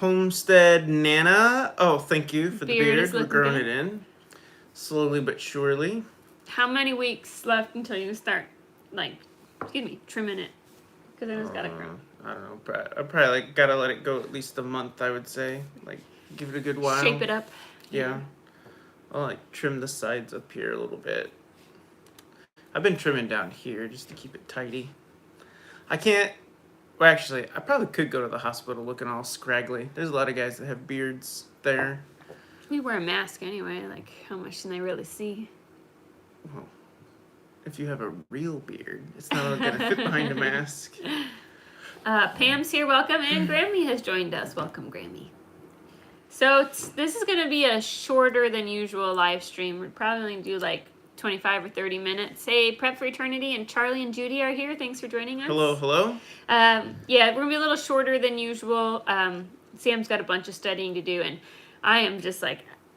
Homestead Nana. Oh, thank you for the beard. We're looking growing good. it in. Slowly but surely. How many weeks left until you start, trimming it? Because then it's got to grow. I don't know. I probably gotta let it go at least a month, I would say. Give it a good while. Shape it up. Yeah. I'll trim the sides up here a little bit. I've been trimming down here just to keep it tidy. I can't. Well, actually, I probably could go to the hospital looking all scraggly. There's a lot of guys that have beards there. We wear a mask anyway. How much can they really see? Well, if you have a real beard, it's not going to fit behind a mask. Pam's here, welcome, and Grammy has joined us. Welcome, Grammy. So this is going to be a shorter than usual live stream. We're probably going to do 25 or 30 minutes. Hey, Prep for Eternity and Charlie and Judy are here. Thanks for joining us. Hello, hello. Yeah, we're going to be a little shorter than usual. Sam's got a bunch of studying to do, and I am just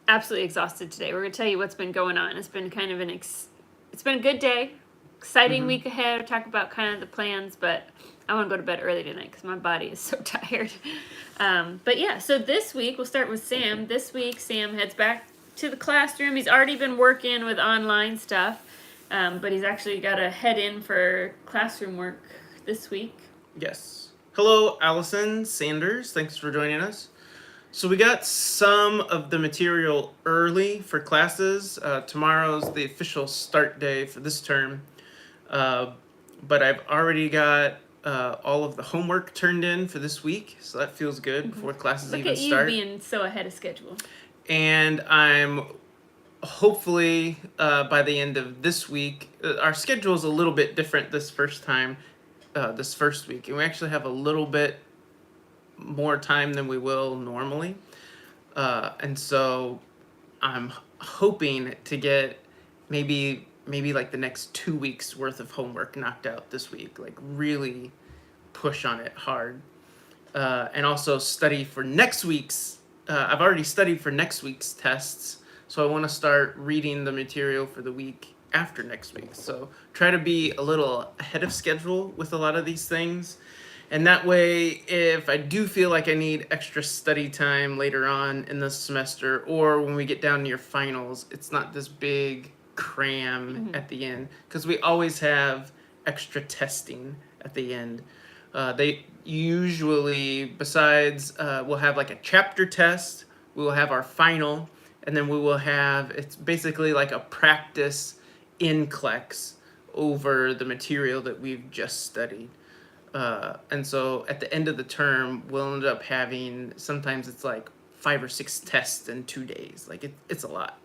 absolutely exhausted today. We're going to tell you what's been going on. It's been kind of it's been a good day. Exciting week ahead. We'll talk about kind of the plans, but I want to go to bed early tonight because my body is so tired. But yeah, so this week, we'll start with Sam. This week, Sam heads back to the classroom. He's already been working with online stuff, but he's actually got to head in for classroom work this week. Yes. Hello, Allison Sanders. Thanks for joining us. So we got some of the material early for classes. Tomorrow's the official start day for this term. But I've already got all of the homework turned in for this week, so that feels good before classes even start. Look at you being so ahead of schedule. And I'm hopefully by the end of this week, our schedule is a little bit different this first week, and we actually have a little bit more time than we will normally. And so I'm hoping to get maybe the next 2 weeks worth of homework knocked out this week, really push on it hard. And also study for next week's, I've already studied for next week's tests, so I want to start reading the material for the week after next week. So try to be a little ahead of schedule with a lot of these things. And that way, if I do feel like I need extra study time later on in the semester, or when we get down near finals, it's not this big cram at the end, because we always have extra testing at the end. They usually, besides, we'll have a chapter test, we will have our final, and then we will have, it's basically like a practice NCLEX over the material that we've just studied. And so at the end of the term, we'll end up having, sometimes it's 5 or 6 tests in 2 days. It's a lot.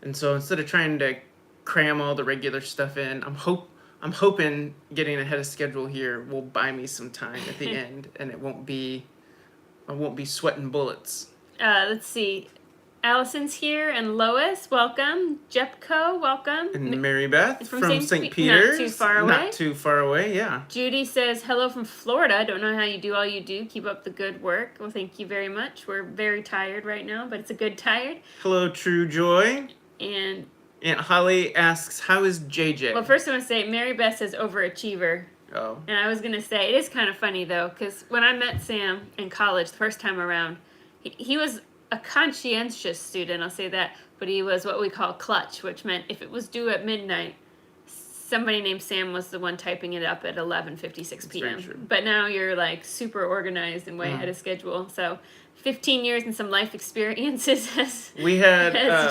And so instead of trying to cram all the regular stuff in, I'm hoping getting ahead of schedule here will buy me some time at the end, and I won't be sweating bullets. Let's see. Allison's here, and Lois, welcome. Jepco, welcome. And Mary Beth from St. Not Peter's. too far away. Not too far away, yeah. Judy says, hello from Florida. Don't know how you do all you do. Keep up the good work. Well, thank you very much. We're very tired right now, but it's a good tired. Hello, True Joy. And Aunt Holly asks, how is JJ? Well, first I want to say, Mary Beth says overachiever. Oh. And I was going to say, it is kind of funny, though, because when I met Sam in college the first time around, he was a conscientious student, I'll say that, but he was what we call clutch, which meant if it was due at midnight, somebody named Sam was the one typing it up at 11:56 p.m. But now you're super organized and way ahead of schedule. So 15 years and some life experiences has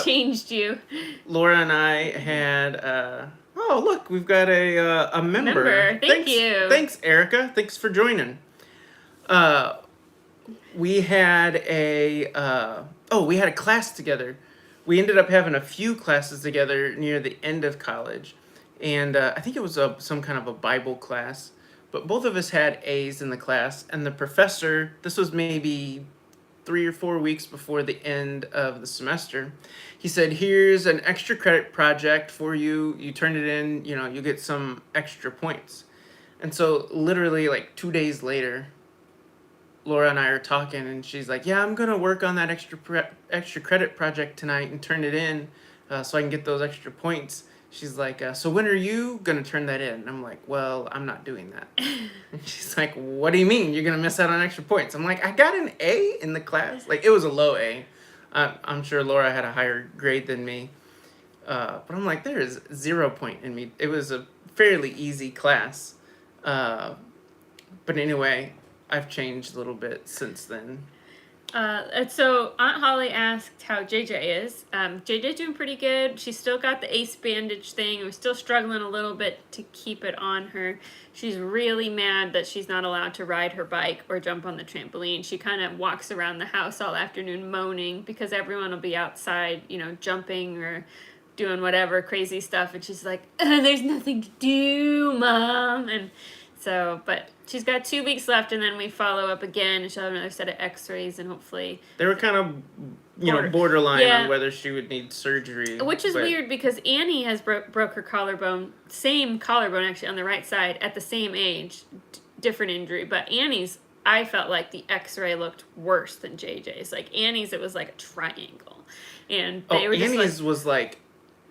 changed you. Laura and I had oh look, we've got a member. Thank you. Thanks, Erica. Thanks for joining. We had a class together. We ended up having a few classes together near the end of college, and I think it was some kind of a Bible class. But both of us had A's in the class, and the professor, this was maybe 3 or 4 weeks before the end of the semester, he said, here's an extra credit project for you. You turn it in, you get some extra points. And so literally 2 days later, Laura and I are talking, and she's like, yeah, I'm going to work on that extra credit project tonight and turn it in so I can get those extra points. she's like, so when are you gonna turn that in? And I'm like, well, I'm not doing that. And she's like, what do you mean? You're gonna miss out on extra points? I'm like, I got an A in the class. Like, it was a low A. I'm sure Laura had a higher grade than me. But I'm like, there is 0 point in me. It was a fairly easy class. But anyway, I've changed a little bit since then. So Aunt Holly asked how JJ is. JJ's doing pretty good. She's still got the ace bandage thing. We're still struggling a little bit to keep it on her. She's really mad that she's not allowed to ride her bike or jump on the trampoline. She kind of walks around the house all afternoon moaning because everyone will be outside, jumping or doing whatever crazy stuff. And she's like, there's nothing to do, Mom. And so, but she's got 2 weeks left, and then we follow up again, and she'll have another set of x-rays, and hopefully... They were kind of, borderline on whether she would need surgery. Which is weird, because Annie has broke her collarbone, same collarbone, actually, on the right side, at the same age, different injury, but Annie's, I felt like the x-ray looked worse than JJ's. Like, Annie's, it was like a triangle, and they were just Annie's was like...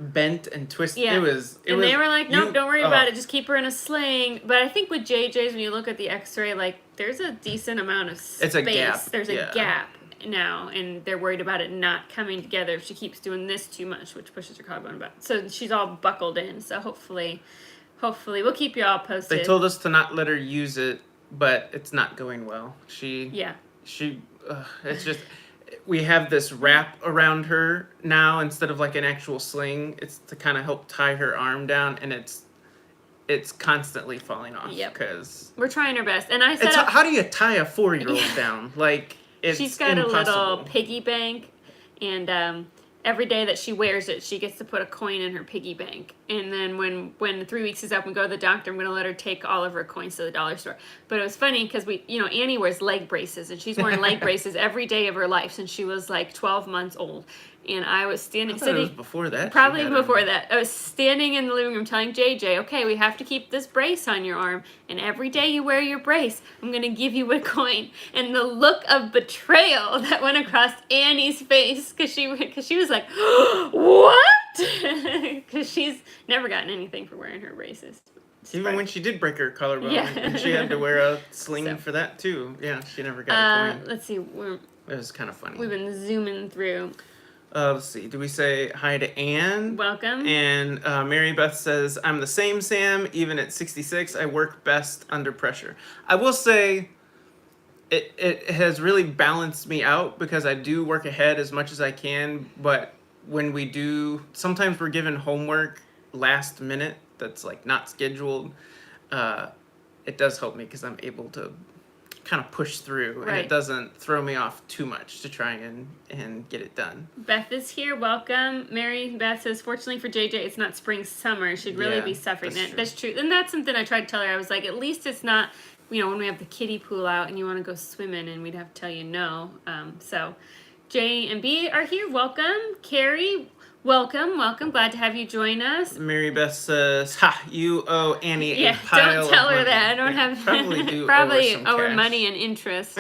bent and twisted. Yeah. They were like, nope, don't worry about it. Just keep her in a sling. But I think with JJ's, when you look at the x-ray, like, there's a decent amount of space. It's a gap. There's a gap now, and they're worried about it not coming together if she keeps doing this too much, which pushes her collarbone back. So she's all buckled in. So hopefully we'll keep you all posted. They told us to not let her use it, but it's not going well. It's just... We have this wrap around her now instead of like an actual sling. It's to kind of help tie her arm down, and it's constantly falling off. Yep. Because we're trying our best. And I said, how do you tie a 4-year-old down? Like, it's she's got impossible. a little piggy bank, and every day that she wears it, she gets to put a coin in her piggy bank. And then when 3 weeks is up and go to the doctor, I'm going to let her take all of her coins to the dollar store. But it was funny because Annie wears leg braces, and she's worn leg braces every day of her life since she was like 12 months old. And I was standing... it was before that. Probably before that. I was standing in the living room telling JJ, okay, we have to keep this brace on your arm, and every day you wear your brace, I'm going to give you a coin. And the look of betrayal that went across Annie's face, because she was like, what? Because she's never gotten anything for wearing her braces. Even when she did break her collarbone, and she had to wear a sling for that too. Yeah, she never got a coin. Let's see. It was kind of funny. We've been zooming through. Let's see. Do we say hi to Anne? Welcome. And Mary Beth says, I'm the same, Sam. Even at 66, I work best under pressure. I will say it has really balanced me out because I do work ahead as much as I can. But when we do, sometimes we're given homework last minute that's like not scheduled. It does help me because I'm able to kind of push through, and it doesn't throw me off too much to try and get it done. Beth is here. Welcome. Mary Beth says, fortunately for JJ, it's not spring, summer. She'd really be suffering. That's true. And that's something I tried to tell her. I was like, at least it's not, when we have the kiddie pool out and you want to go swimming, and we'd have to tell you no. So J and B are here. Welcome. Carrie, welcome. Glad to have you join us. Mary Beth says, ha, you owe Annie a pile don't tell of her money. that. I don't have... Probably do owe her cash. money and interest.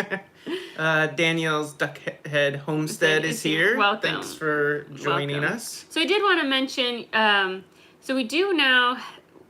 Danielle's Duckhead Homestead is here. Welcome. Thanks for joining us. So I did want to mention, so we do now...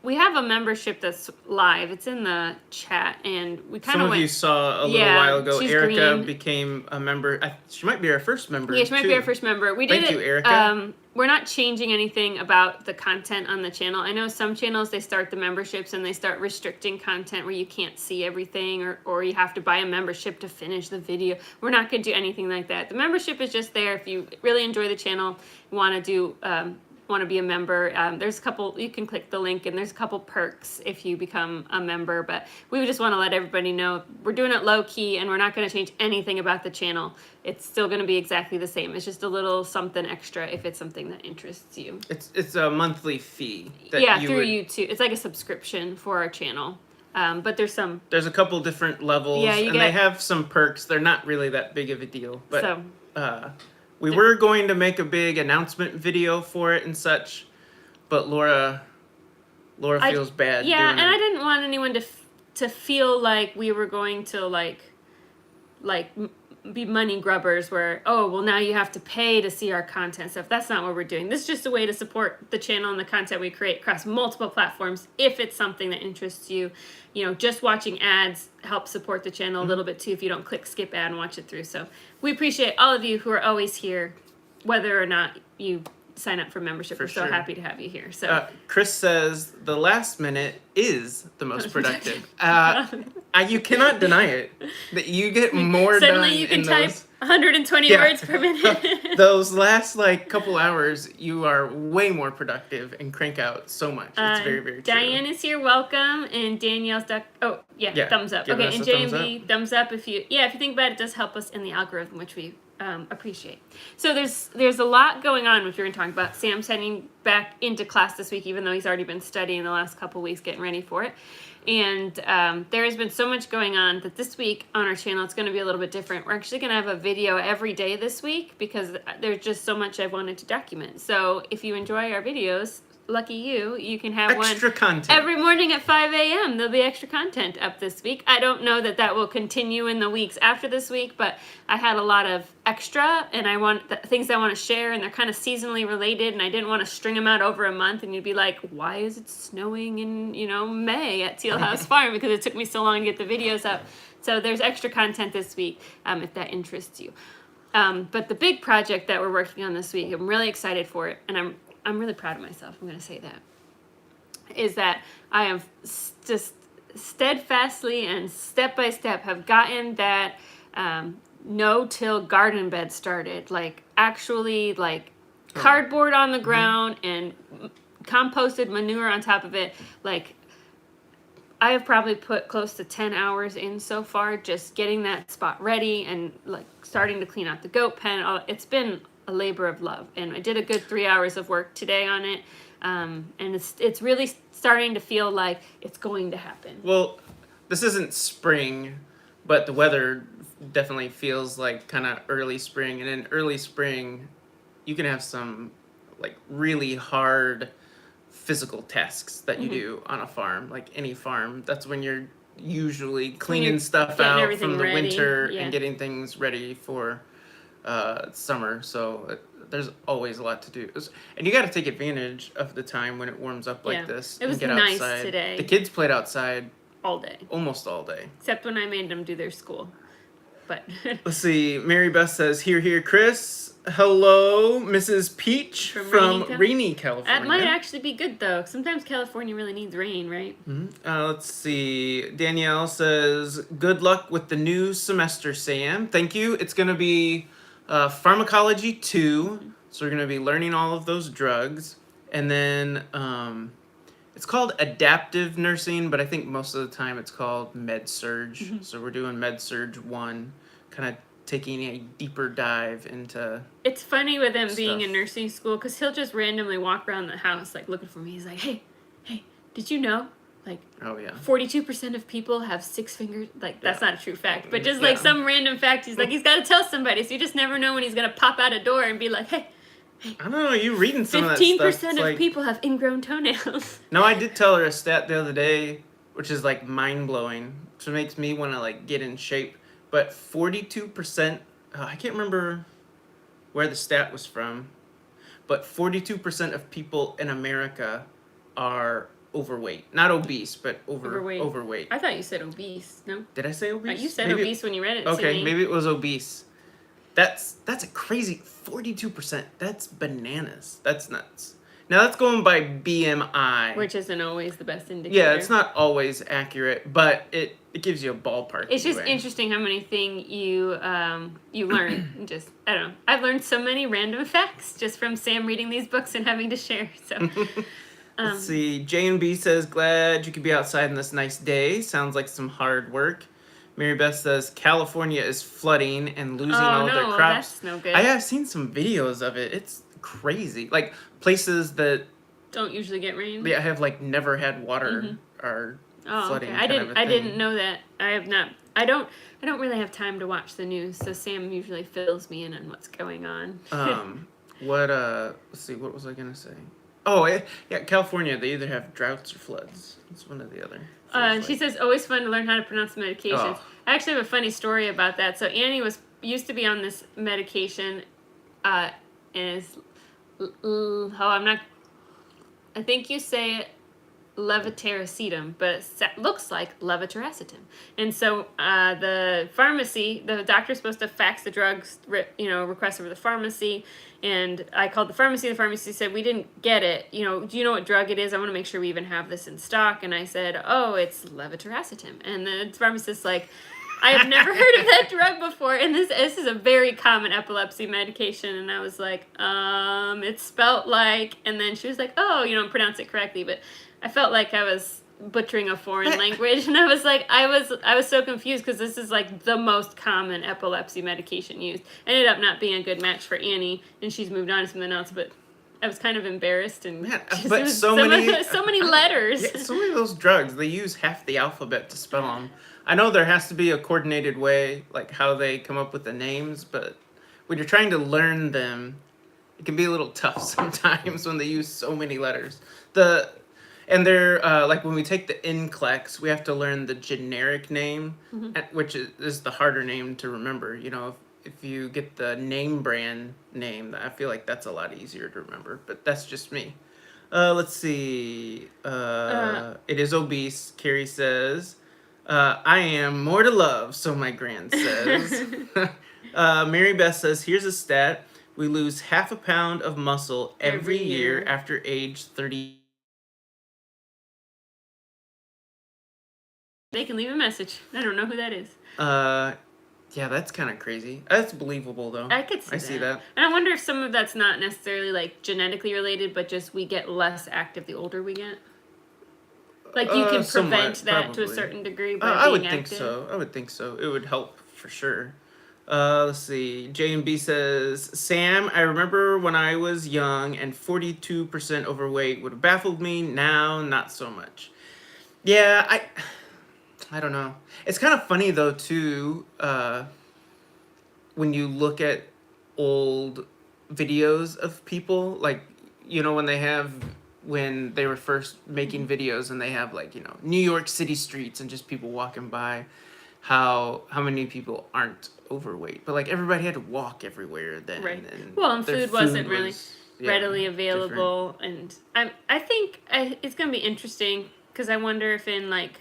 We have a membership that's live. It's in the chat, and we kind of Some of you saw a little while ago. Erica became a member. She might be our first member. Yeah, she might be our first member. Thank you, Erica. We're not changing anything about the content on the channel. I know some channels, they start the memberships and they start restricting content where you can't see everything, or you have to buy a membership to finish the video. We're not going to do anything like that. The membership is just there if you really enjoy the channel, want to be a member. There's a couple, you can click the link, and there's a couple perks if you become a member, but we just want to let everybody know we're doing it low key, and we're not going to change anything about the channel. It's still going to be exactly the same. It's just a little something extra if it's something that interests you. It's a monthly fee. Through YouTube. It's like a subscription for our channel. But there's a couple different levels, they have some perks. They're not really that big of a deal, but we were going to make a big announcement video for it and such, but Laura feels bad. Yeah, and I didn't want anyone to feel like we were going to be money grubbers where, oh, well, now you have to pay to see our content stuff. That's not what we're doing. This is just a way to support the channel and the content we create across multiple platforms if it's something that interests you. Just watching ads helps support the channel a little bit too if you don't click skip ad and watch it through. So we appreciate all of you who are always here, whether or not you sign up for membership. We're so happy to have you here. So Chris says the last minute is the most productive. You cannot deny it. That you get more suddenly done you can in type those, 120 words per minute. those last couple hours. You are way more productive and crank out so much. It's very, very true. Diane is here, welcome, and Danielle's thumbs up. Okay, and JMB, thumbs up if you think about it. It does help us in the algorithm, which we appreciate. So there's a lot going on, which we're going to talk about. Sam's heading back into class this week, even though he's already been studying the last couple weeks, getting ready for it. And there has been so much going on that this week on our channel, it's going to be a little bit different. We're actually going to have a video every day this week because there's just so much I wanted to document. So if you enjoy our videos, lucky you can have extra one content every morning at 5 a.m. There'll be extra content up this week. I don't know that will continue in the weeks after this week, but I had a lot of extra and I want things I want to share, and they're kind of seasonally related, and I didn't want to string them out over a month and you'd be like, why is it snowing in May at Teal House Farm? Because it took me so long to get the videos up. So there's extra content this week if that interests you. But the big project that we're working on this week, I'm really excited for it, and I'm really proud of myself, I'm going to say that, is that I have just steadfastly and step by step have gotten that no-till garden bed started. Actually, cardboard on the ground and composted manure on top of it. I have probably put close to 10 hours in so far, just getting that spot ready and starting to clean out the goat pen. It's been a labor of love, and I did a good 3 hours of work today on it, and it's really starting to feel like it's going to happen. Well, this isn't spring, but the weather definitely feels like kind of early spring, and in early spring you can have some really hard physical tasks that you do on a farm, like any farm. That's when you're usually cleaning stuff out from the winter and getting things ready for summer. So there's always a lot to do, and you got to take advantage of the time when it warms up like this. It was and get nice outside. Today. The kids played outside all day, almost all day, except when I made them do their school. But let's see. Mary Beth says, here, Chris. Hello, Mrs. Peach from Rainy, California. That might actually be good though. Sometimes California really needs rain, right? Let's see. Danielle says, good luck with the new semester, Sam. Thank you. It's going to be Pharmacology 2, so we're going to be learning all of those drugs, and then it's called adaptive nursing, but I think most of the time it's called med-surg. So we're doing med-surg 1, kind of taking a deeper dive into It's funny with him being in nursing school, because he'll just randomly walk around the house looking for me. He's like, hey, did you know 42% of people have 6 fingers? That's not a true fact, but just some random fact. He's he's got to tell somebody, so you just never know when he's gonna pop out a door and be like, hey, I don't know, you reading some 15% of that stuff. 15% of people have ingrown toenails. No, I did tell her a stat the other day, which is mind-blowing, which makes me want to get in shape. But 42%, I can't remember where the stat was from, but 42% of people in America are overweight. Not obese, but overweight. I thought you said obese. No? Did I say obese? You said obese when you read it to me. Okay, maybe it was obese. That's a crazy 42%. That's bananas. That's nuts. Now that's going by BMI, which isn't always the best indicator. Yeah, it's not always accurate, but it gives you a ballpark. It's just interesting how many things you learn. Just I don't know. I've learned so many random facts just from Sam reading these books and having to share. So let's see. J&B says, glad you could be outside on this nice day. Sounds like some hard work. Mary Beth says California is flooding and losing all of their crops. That's no good. I have seen some videos of it. It's crazy. Places that don't usually get rain. Yeah, have never had water are flooding. Okay. I didn't know that. I have not. I don't really have time to watch the news, so Sam usually fills me in on what's going on. Let's see, what was I gonna say? Oh, yeah, California, they either have droughts or floods. It's one or the other. She says, always fun to learn how to pronounce the medications. I actually have a funny story about that. So Annie used to be on this medication, and is I'm not. I think you say it levetiracetam, but it looks like levetiracetam. And so the doctor's supposed to fax the drugs, request over the pharmacy. And I called the pharmacy. The pharmacy said, we didn't get it. Do you know what drug it is? I want to make sure we even have this in stock. And I said, oh, it's levetiracetam. And the pharmacist's like, I have never heard of that drug before, and this is a very common epilepsy medication. And I was like, it's spelt like, and then she was like, oh, pronounce it correctly, but I felt like I was butchering a foreign language, and I was like, I was so confused because this is like the most common epilepsy medication used. Ended up not being a good match for Annie, and she's moved on to something else, but I was kind of embarrassed, and but so many letters. Yeah, so many of those drugs, they use half the alphabet to spell them. I know there has to be a coordinated way, like how they come up with the names, but when you're trying to learn them, it can be a little tough sometimes when they use so many letters. And they're like when we take the NCLEX, we have to learn the generic name, which is the harder name to remember. If you get the name brand name, I feel like that's a lot easier to remember. But that's just me. Let's see. It is obese. Carrie says, I am more to love, so my grand says. Mary Beth says, here's a stat. We lose half a pound of muscle every year after age 30. They can leave a message. I don't know who that is. Yeah, that's kind of crazy. That's believable, though. I could see that. And I wonder if some of that's not necessarily like genetically related, but just we get less active the older we get. Like you can prevent that probably. To a certain degree by being active. I would think so. It would help for sure. Let's see. J&B says, Sam, I remember when I was young and 42% overweight would have baffled me. Now, not so much. Yeah, I don't know. It's kind of funny, though, too, when you look at old videos of people, like, when they were first making videos and they have, like, New York City streets and just people walking by, how many people aren't overweight. But, like, everybody had to walk everywhere then. Right. And well, and food wasn't really readily available. Different. And I think it's going to be interesting because I wonder if in, like,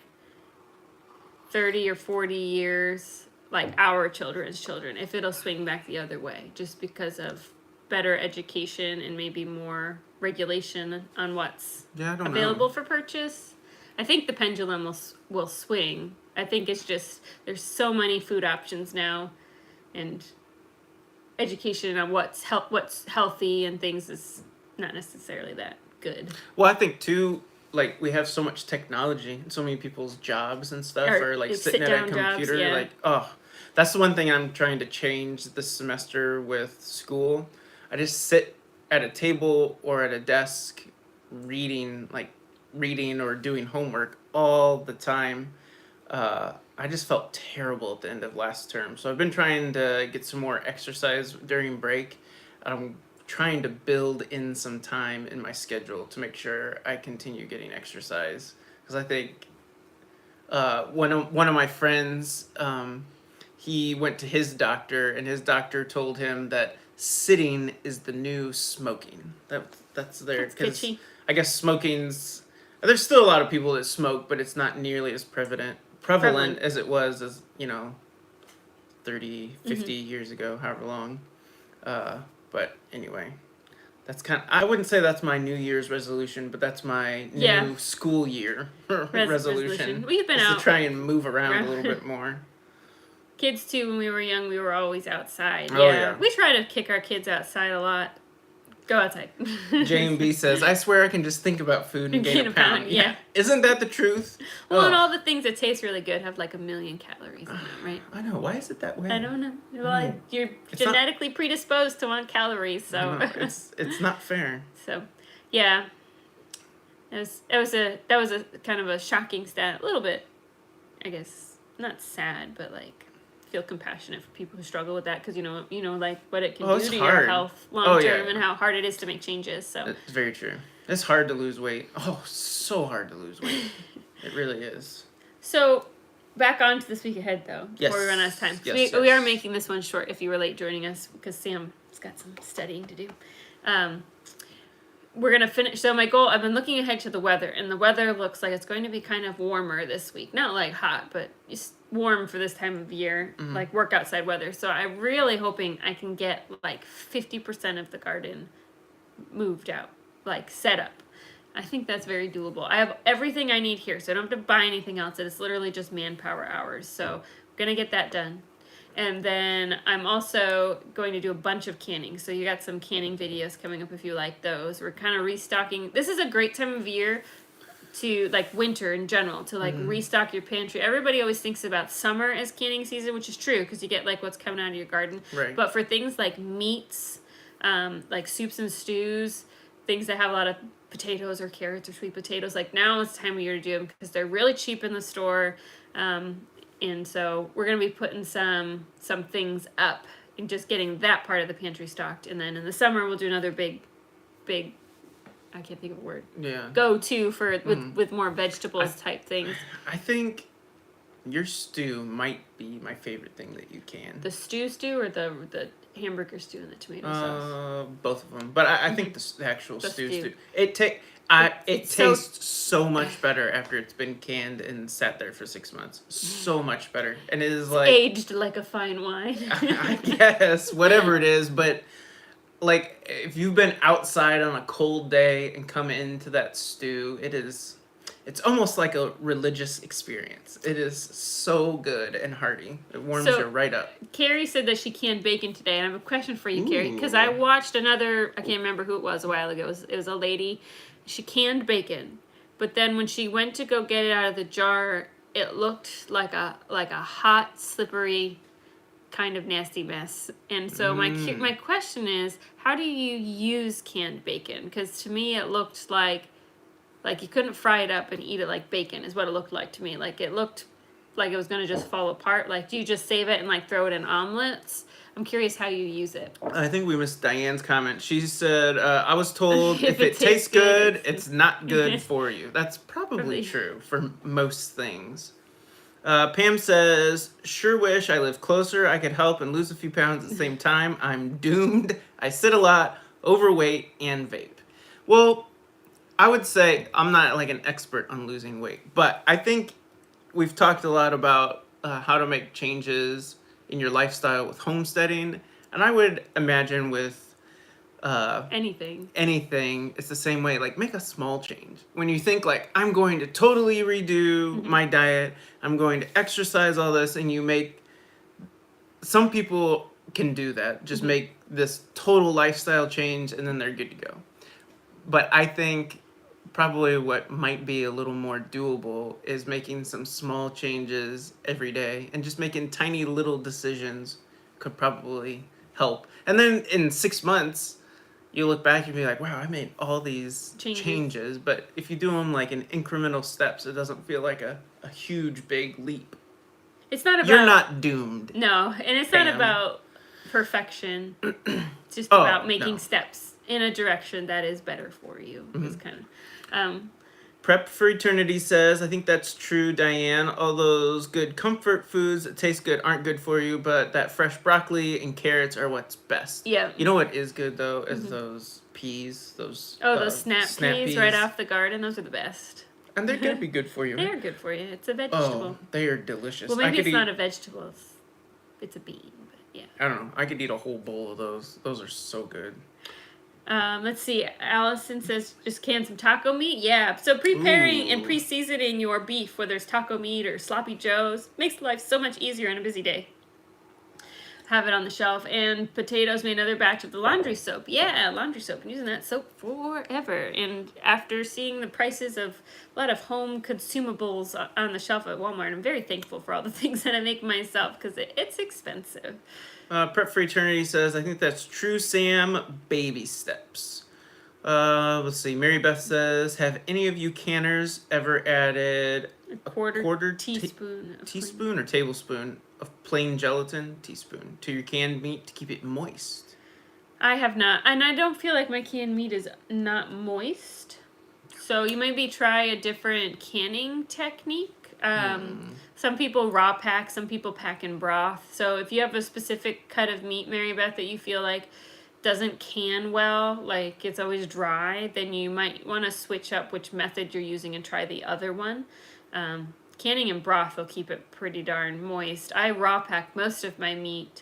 30 or 40 years, like our children's children, if it'll swing back the other way, just because of better education and maybe more regulation on what's available for purchase. I think the pendulum will swing. I think it's just there's so many food options now, and education on what's healthy and things is not necessarily that good. Well, I think too, like, we have so much technology and so many people's jobs and stuff are like sitting at a computer. Jobs, like, that's the one thing I'm trying to change this semester with school. I just sit at a table or at a desk reading or doing homework all the time. I just felt terrible at the end of last term. So I've been trying to get some more exercise during break. I'm trying to build in some time in my schedule to make sure I continue getting exercise. Because I think one of my friends, he went to his doctor, and his doctor told him that sitting is the new smoking. That's because I guess smoking's, there's still a lot of people that smoke, but it's not nearly as prevalent as it was 30, 50 years ago, however long. But anyway, that's I wouldn't say that's my New Year's resolution, but that's my new school year resolution. We've been out to try and move around a little bit more. Kids too, when we were young, we were always outside. Oh, yeah. We try to kick our kids outside a lot. Go outside. J&B says, I swear I can just think about food and gain a pound. Yeah. Isn't that the truth? Well, and all the things that taste really good have like 1 million calories in them, right? I know. Why is it that way? I don't know. Well, you're genetically predisposed to want calories, so it's not fair. So, yeah. That was a kind of a shocking stat. A little bit, I guess, not sad, but like feel compassionate for people who struggle with that because you know like what it can do to your health long term and how hard it is to make changes. So it's very true. It's hard to lose weight. Oh, so hard to lose weight. It really is. So back on to this week ahead, though, before we run out of time. Yes, We are making this one short if you were late joining us, because Sam's got some studying to do. We're going to finish. So my goal, I've been looking ahead to the weather, and the weather looks like it's going to be kind of warmer this week. Not like hot, but it's warm for this time of year, like work outside weather. So I'm really hoping I can get like 50% of the garden moved out, like set up. I think that's very doable. I have everything I need here, so I don't have to buy anything else. It's literally just manpower hours. So I'm going to get that done. And then I'm also going to do a bunch of canning. So you got some canning videos coming up if you like those. We're kind of restocking. This is a great time of year to, like, winter in general, to like restock your pantry. Everybody always thinks about summer as canning season, which is true because you get like what's coming out of your garden. Right. But for things like meats, like soups and stews, things that have a lot of potatoes or carrots or sweet potatoes, like now is the time of year to do them because they're really cheap in the store. And so we're going to be putting some things up and just getting that part of the pantry stocked. And then in the summer, we'll do another big, I can't think of a word. Yeah. Go-to for with more vegetables type things. I think your stew might be my favorite thing that you can. The stew or the hamburger stew and the tomato sauce? Both of them. But I think the actual stew. It tastes so much better after it's been canned and sat there for 6 months. So much better. And it is like aged like a fine wine. I guess, whatever it is, but like if you've been outside on a cold day and come into that stew, it's almost like a religious experience. It is so good and hearty. It warms you right up. Carrie said that she canned bacon today, and I have a question for you, Carrie, because I watched another, I can't remember who it was a while ago. It was a lady. She canned bacon, but then when she went to go get it out of the jar, it looked like a hot, slippery, kind of nasty mess. And so my question is, how do you use canned bacon? Because to me, it looked like you couldn't fry it up and eat it like bacon is what it looked like to me. Like it looked like it was going to just fall apart. Like, do you just save it and like throw it in omelets? I'm curious how you use it. I think we missed Diane's comment. She said, I was told if it tastes good, it's not good for you. That's probably true for most things. Pam says, sure wish I lived closer. I could help and lose a few pounds at the same time. I'm doomed. I sit a lot, overweight, and vape. Well, I would say I'm not like an expert on losing weight, but I think we've talked a lot about how to make changes in your lifestyle with homesteading, and I would imagine with anything, it's the same way. Like, make a small change. When you think like, I'm going to totally redo my diet, I'm going to exercise all this, and you make, some people can do that, just make this total lifestyle change, and then they're good to go. But I think probably what might be a little more doable is making some small changes every day, and just making tiny little decisions could probably help. And then in 6 months, you look back and be like, wow, I made all these changes. But if you do them like in incremental steps, it doesn't feel like a huge, big leap. It's not about... You're not doomed. No, and it's not about perfection. It's just about making steps in a direction that is better for you. It's kind of... Prep for Eternity says, I think that's true, Diane. All those good comfort foods that taste good aren't good for you, but that fresh broccoli and carrots are what's best. Yeah. You know what is good, though, is those peas, those snap peas right off the garden. Those are the best. And they're going to be good for you. They are good for you. It's a vegetable. Oh, they are delicious. Well, maybe it's not a vegetable. It's a bean, but yeah. I don't know. I could eat a whole bowl of those. Those are so good. Let's see. Allison says, just can some taco meat. Yeah. So preparing and pre-seasoning your beef, whether it's taco meat or sloppy joes, makes life so much easier on a busy day. Have it on the shelf. And potatoes made another batch of the laundry soap. Yeah, laundry soap. I'm using that soap forever. And after seeing the prices of a lot of home consumables on the shelf at Walmart, I'm very thankful for all the things that I make myself because it's expensive. Prep for Eternity says, I think that's true, Sam. Baby steps. Let's see. Mary Beth says, have any of you canners ever added a quarter teaspoon or tablespoon of plain gelatin, teaspoon, to your canned meat to keep it moist? I have not. And I don't feel like my canned meat is not moist. So you maybe try a different canning technique. Some people raw pack, some people pack in broth. So if you have a specific cut of meat, Mary Beth, that you feel like doesn't can well, like it's always dry, then you might want to switch up which method you're using and try the other one. Canning in broth will keep it pretty darn moist. I raw pack most of my meat.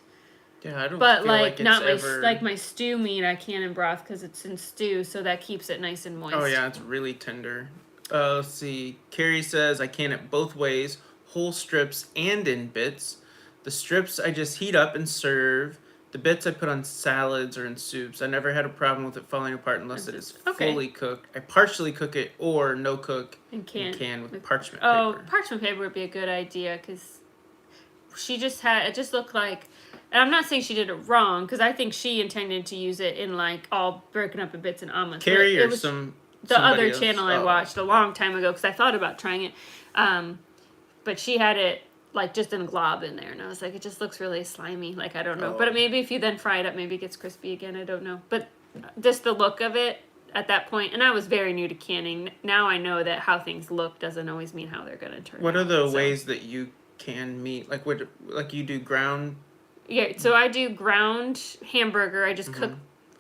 Yeah, I don't But feel like it's not ever... like my stew meat, I can in broth because it's in stew, so that keeps it nice and moist. Oh yeah, it's really tender. Let's see. Carrie says I can it both ways, whole strips and in bits. The strips I just heat up and serve. The bits I put on salads or in soups. I never had a problem with it falling apart unless it is fully cooked. I partially cook it or no cook and can with parchment paper. Oh, parchment paper would be a good idea because it just looked like, and I'm not saying she did it wrong because I think she intended to use it in like all broken up in bits and omelets. Carrie or the other channel I watched a long time ago because I thought about trying it, but she had it like just in a glob in there, and I was like, it just looks really slimy. Like I don't know, but maybe if you then fry it up, maybe it gets crispy again. I don't know, but just the look of it at that point, and I was very new to canning. Now I know that how things look doesn't always mean how they're gonna turn. What are the ways that you can meat? Like what? Like you do ground? Yeah, so I do ground hamburger. I just cook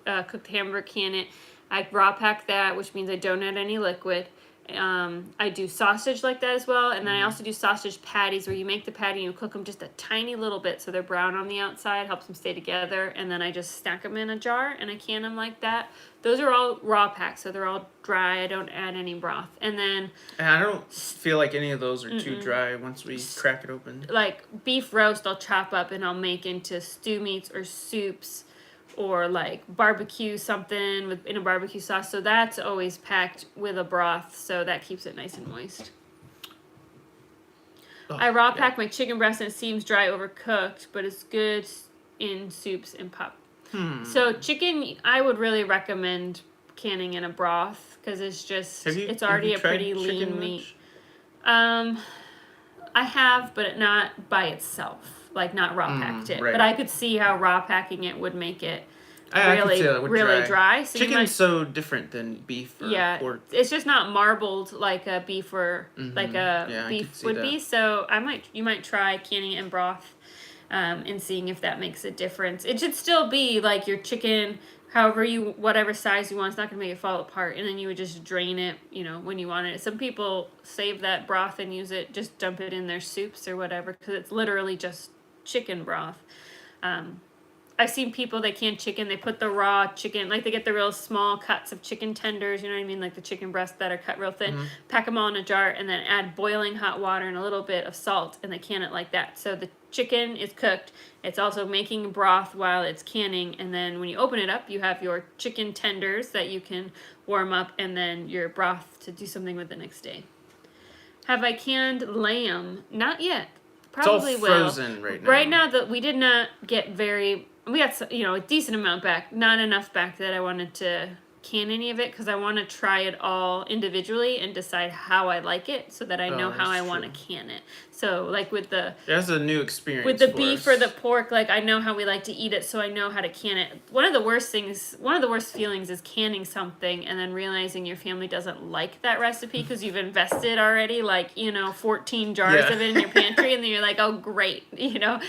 the hamburger, can it. I raw pack that, which means I don't add any liquid. I do sausage like that as well, and then I also do sausage patties where you make the patty and you cook them just a tiny little bit so they're brown on the outside, helps them stay together, and then I just stack them in a jar and I can them like that. Those are all raw packs, so they're all dry. I don't add any broth. And then... And I don't feel like any of those are too dry once we crack it open. Like beef roast I'll chop up and I'll make into stew meats or soups, or like barbecue something in a barbecue sauce. So that's always packed with a broth, so that keeps it nice and moist. I raw pack my chicken breast and it seems dry overcooked, but it's good in soups and pop. So chicken, I would really recommend canning in a broth because it's already a pretty lean meat. I have, but not by itself. Like not raw packed it, but I could see how raw packing it would make it really dry. So chicken's so different than beef or pork. It's just not marbled like a beef or like a beef would be. So you might try canning it in broth and seeing if that makes a difference. It should still be like your chicken, whatever size you want. It's not gonna make it fall apart, and then you would just drain it, when you want it. Some people save that broth and use it, just dump it in their soups or whatever, because it's literally just chicken broth. I've seen people that can chicken, they put the raw chicken, like they get the real small cuts of chicken tenders, you know what I mean, like the chicken breasts that are cut real thin, pack them all in a jar, and then add boiling hot water and a little bit of salt, and they can it like that. So the chicken is cooked, it's also making broth while it's canning, and then when you open it up, you have your chicken tenders that you can warm up, and then your broth to do something with the next day. Have I canned lamb? Not yet. Probably it's all frozen right now. Right now, we did not get we got a decent amount back, not enough back that I wanted to can any of it because I want to try it all individually and decide how I like it so that I know how I want to can it. So like that's a new experience with the beef or the pork, like I know how we like to eat it, so I know how to can it. One of the worst feelings is canning something and then realizing your family doesn't like that recipe because you've invested already 14 jars of it in your pantry, and then you're like, oh great,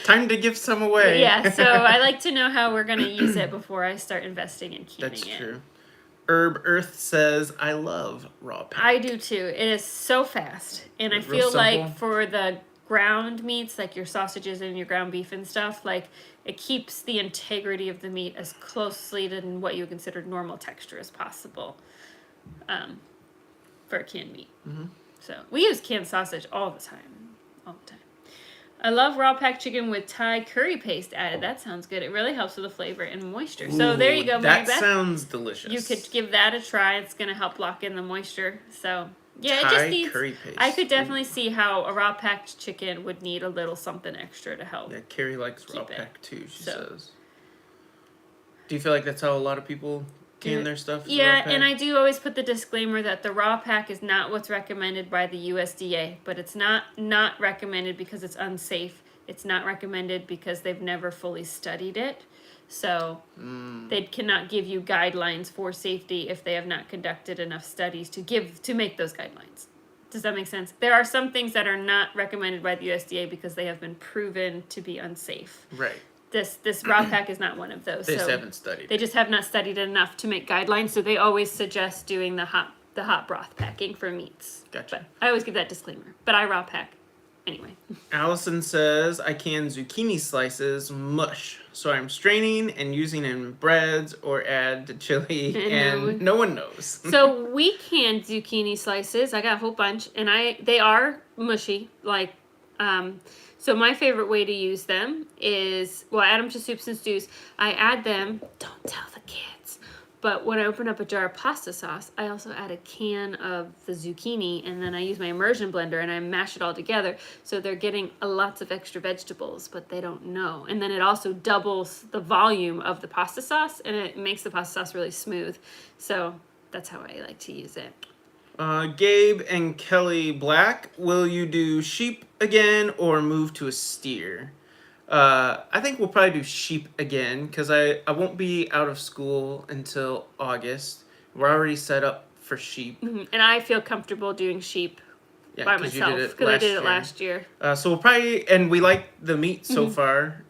time to give some away. Yeah, so I like to know how we're gonna use it before I start investing in canning it. That's true. Herb Earth says, I love raw pack. I do too. It is so fast. And I feel like for the ground meats, like your sausages and your ground beef and stuff, like it keeps the integrity of the meat as closely to what you consider normal texture as possible for canned meat. So we use canned sausage all the time. All the time. I love raw packed chicken with Thai curry paste added. That sounds good. It really helps with the flavor and moisture. Ooh, so there you go, Mary Beth. That sounds delicious. You could give that a try. It's going to help lock in the moisture. So yeah, Thai it just needs. Curry paste. I could definitely see how a raw packed chicken would need a little something extra to help. Yeah, Carrie likes raw packed too. She says. Do you feel like that's how a lot of people can their stuff? Yeah, and I do always put the disclaimer that the raw pack is not what's recommended by the USDA, but it's not recommended because it's unsafe. It's not recommended because they've never fully studied it. So they cannot give you guidelines for safety if they have not conducted enough studies to make those guidelines. Does that make sense? There are some things that are not recommended by the USDA because they have been proven to be unsafe. Right. This raw pack is not one of those. They just haven't studied They it. just have not studied it enough to make guidelines, so they always suggest doing the hot broth packing for meats. Gotcha. But I always give that disclaimer. But I raw pack anyway. Allison says, I can zucchini slices mush, so I'm straining and using in breads or add to chili, and no one knows. So we canned zucchini slices. I got a whole bunch, and they are mushy. Like, so my favorite way to use them is, well, I add them to soups and stews. I add them, don't tell the kids, but when I open up a jar of pasta sauce, I also add a can of the zucchini, and then I use my immersion blender and I mash it all together. So they're getting lots of extra vegetables, but they don't know. And then it also doubles the volume of the pasta sauce, and it makes the pasta sauce really smooth. So that's how I like to use it. Gabe and Kelly Black, will you do sheep again or move to a steer? I think we'll probably do sheep again because I won't be out of school until August. We're already set up for sheep. Mm-hmm. And I feel comfortable doing sheep by myself because I did it last year. So we'll probably, and we like the meat so far.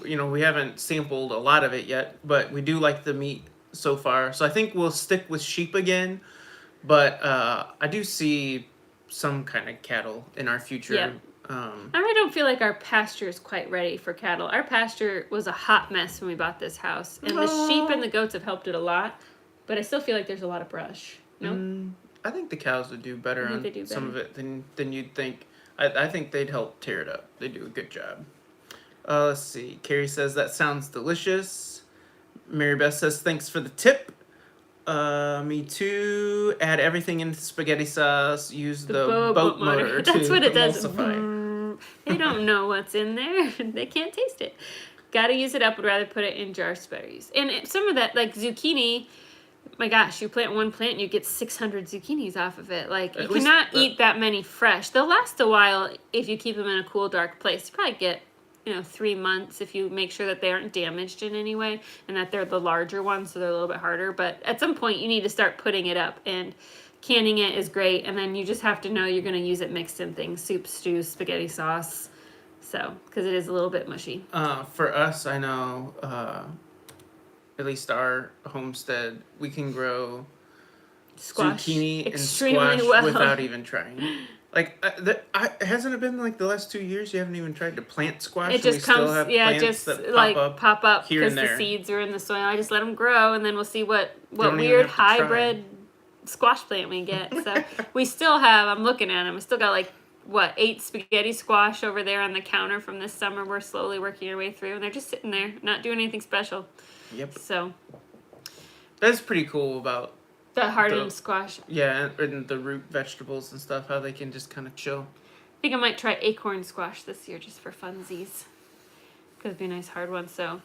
We haven't sampled a lot of it yet, but we do like the meat so far. So I think we'll stick with sheep again. But I do see some kind of cattle in our future. Yeah. I don't feel like our pasture is quite ready for cattle. Our pasture was a hot mess when we bought this house. And the sheep and the goats have helped it a lot. But I still feel like there's a lot of brush. No? I think the cows would do better on some of it than you'd think. I think they'd help tear it up. They do a good job. Let's see. Carrie says, that sounds delicious. Mary Beth says, thanks for the tip. Me too. Add everything into spaghetti sauce. Use the boat motor to That's what it does. emulsify. They don't know what's in there. They can't taste it. Gotta use it up. Would rather put it in jars. Better use. And some of that, like zucchini. My gosh, you plant one plant and you get 600 zucchinis off of it. Like, you cannot eat that many fresh. They'll last a while if you keep them in a cool, dark place. You probably get 3 months if you make sure that they aren't damaged in any way and that they're the larger ones, so they're a little bit harder. But at some point you need to start putting it up, and canning it is great. And then you just have to know you're going to use it mixed in things, soup, stews, spaghetti sauce. So, because it is a little bit mushy. For us, I know, at least our homestead, we can grow zucchini and squash without even trying. Like, hasn't it been like the last 2 years you haven't even tried to plant squash? It just comes, pop up here because and there. The seeds are in the soil. I just let them grow, and then we'll see what weird hybrid squash plant we get. So we still have, I'm looking at them, we still got 8 spaghetti squash over there on the counter from this summer. We're slowly working our way through, and they're just sitting there, not doing anything special. Yep. So that's pretty cool about the hardened squash. Yeah, and the root vegetables and stuff, how they can just kind of chill. I think I might try acorn squash this year just for funsies. Could be a nice hard one. So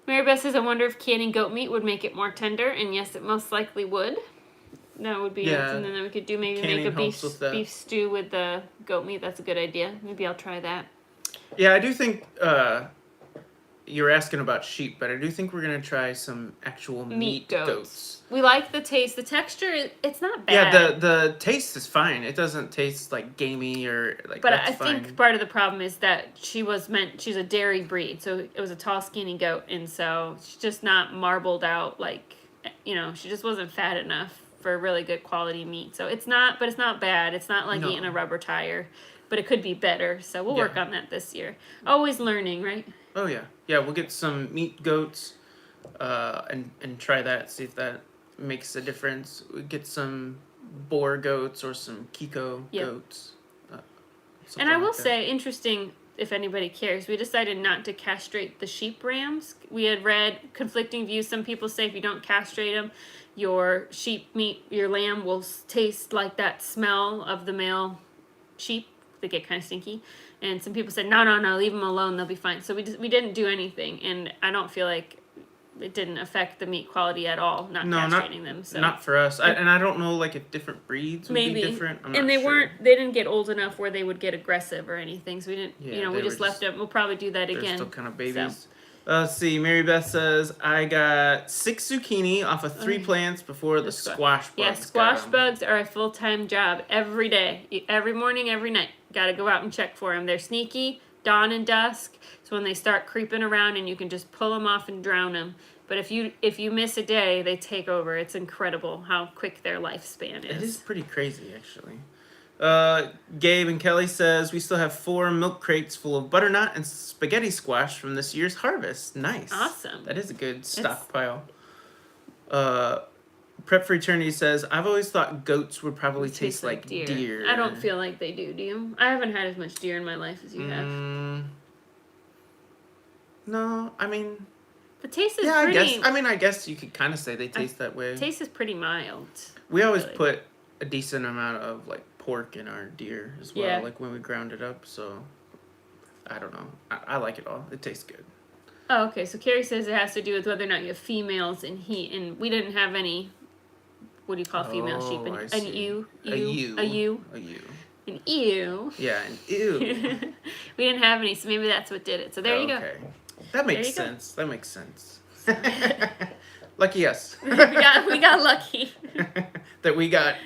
Mary Beth says, I wonder if canning goat meat would make it more tender. And yes, it most likely would. That would be something that we could do. Maybe make a beef stew with the goat meat. That's a good idea. Maybe I'll try that. Yeah, I do think you're asking about sheep, but I do think we're going to try some actual meat goats. We like the taste. The texture, it's not bad. Yeah, the taste is fine. It doesn't taste like gamey or like. But I think part of the problem is that she's a dairy breed, so it was a tall, skinny goat, and so she's just not marbled out she just wasn't fat enough for really good quality meat. So it's not bad. It's not like eating a rubber tire, but it could be better. So we'll work on that this year. Always learning, right? Oh yeah, we'll get some meat goats, and try that. See if that makes a difference. We get some boar goats or some Kiko goats. And I will say, interesting, if anybody cares, we decided not to castrate the sheep rams. We had read conflicting views. Some people say if you don't castrate them, your sheep meat, your lamb will taste like that smell of the male sheep. They get kind of stinky. And some people said, no, leave them alone. They'll be fine. So we didn't do anything. And I don't feel like it didn't affect the meat quality at all, castrating them. So. Not for us. I don't know if different breeds would be different. They didn't get old enough where they would get aggressive or anything. So we didn't, we just left them. We'll probably do that again. They're still kind of babies. So. Let's see. Mary Beth says, I got 6 zucchini off of 3 plants before the squash bugs. Yeah, squash bugs are a full-time job every day. Every morning, every night. Got to go out and check for them. They're sneaky, dawn and dusk. So when they start creeping around and you can just pull them off and drown them. But if you miss a day, they take over. It's incredible how quick their lifespan is. It is pretty crazy, actually. Gabe and Kelly says, we still have 4 milk crates full of butternut and spaghetti squash from this year's harvest. Nice. Awesome. That is a good stockpile. Prep for Eternity says, I've always thought goats would probably taste like deer. I don't feel like they do you? I haven't had as much deer in my life as you have. No, I mean... The taste is pretty... I guess you could kind of say they taste that way. The taste is pretty mild. We always put a decent amount of, like, pork in our deer as well, like when we ground it up, so... I don't know. I like it all. It tastes good. Oh, okay. So Carrie says it has to do with whether or not you have females in heat, and we didn't have any... What do you call female sheep? An ewe? A ewe. A ewe? A ewe. An ewe. Yeah, an ewe. We didn't have any, so maybe that's what did it. So there you go. Okay. That makes sense. That makes sense. Lucky us. we got lucky. That we got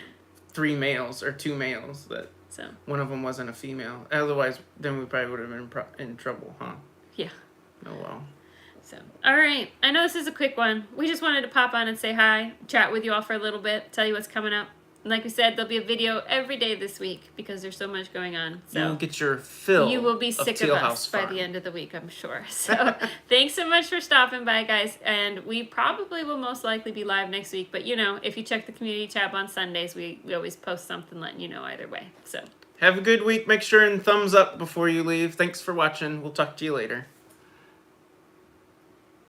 3 males or 2 males. That so one of them wasn't a female. Otherwise, then we probably would have been in trouble, huh? Yeah. Oh well. So, all right. I know this is a quick one. We just wanted to pop on and say hi, chat with you all for a little bit, tell you what's coming up. And like we said, there'll be a video every day this week because there's so much going on. So you'll get your fill. You will be sick of us by the end of the week, I'm sure. So thanks so much for stopping by, guys. And we probably will most likely be live next week. But, you know, if you check the community tab on Sundays, we always post something letting you know either way. So have a good week. Make sure and thumbs up before you leave. Thanks for watching. We'll talk to you later.